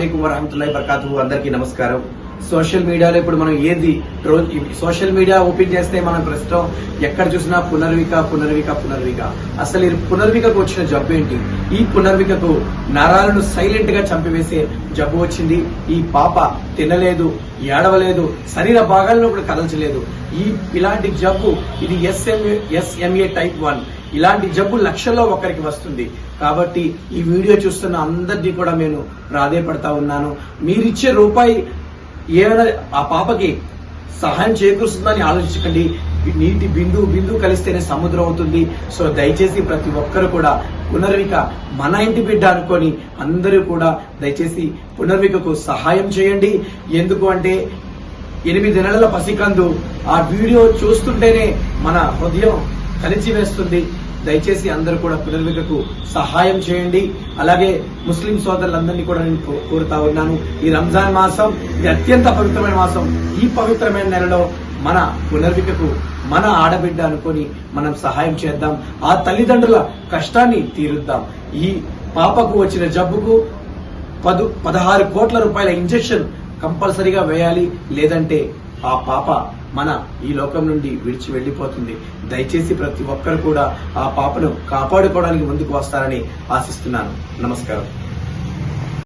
అస్సలాముఅలైకుం వరహమతుల్లాహి వబరకాతుహు. అందరికీ నమస్కారం. సోషల్ మీడియాలో ఇప్పుడు మనం ఏది సోషల్ మీడియా ఓపెన్ చేస్తే మనం ప్రస్తుతం ఎక్కడ చూసినా పునర్విక. అసలు ఈ పునర్వికకు వచ్చిన జబ్బు ఏంటి? ఈ పునర్వికకు నరాలను సైలెంట్ గా చంపివేసే జబ్బు వచ్చింది. ఈ పాప తినలేదు, ఏడవలేదు, శరీర భాగాలను కూడా కదల్చలేదు. ఇలాంటి జబ్బు ఇది SMA type 1. ఇలాంటి జబ్బు లక్షల్లో ఒకరికి వస్తుంది. కాబట్టి ఈ వీడియో చూస్తున్న అందరినీ కూడా నేను ప్రాధేయపడతా ఉన్నాను. మీరిచ్చే రూపాయి ఏమైనా ఆ పాపకి సహాయం చేకూరుస్తుందని ఆలోచించకండి. నీటి బిందు కలిస్తేనే సముద్రం అవుతుంది. సో దయచేసి ప్రతి ఒక్కరు కూడా పునర్విక మన ఇంటి బిడ్డ అనుకొని అందరూ కూడా దయచేసి పునర్వికకు సహాయం చేయండి. ఎందుకు అంటే 8 నెలల పసికందు ఆ వీడియో చూస్తుంటేనే మన హృదయం కలిసి వేస్తుంది. దయచేసి అందరూ కూడా పునర్వికకు సహాయం చేయండి. అలాగే ముస్లిం సోదరులందరినీ కూడా నేను కోరుతా ఉన్నాను. ఈ రంజాన్ మాసం ఇది అత్యంత పవిత్రమైన మాసం. ఈ పవిత్రమైన నెలలో మన పునర్వికకు మన ఆడబిడ్డ అనుకొని మనం సహాయం చేద్దాం. ఆ తల్లిదండ్రుల కష్టాన్ని తీరుద్దాం. ఈ పాపకు వచ్చిన జబ్బుకు 16 కోట్ల రూపాయల ఇంజెక్షన్ కంపల్సరీగా వేయాలి. లేదంటే ఆ పాప మన ఈ లోకం నుండి విడిచి వెళ్లిపోతుంది. దయచేసి ప్రతి ఒక్కరు కూడా ఆ పాపను కాపాడుకోవడానికి ముందుకు వస్తారని ఆశిస్తున్నాను. నమస్కారం.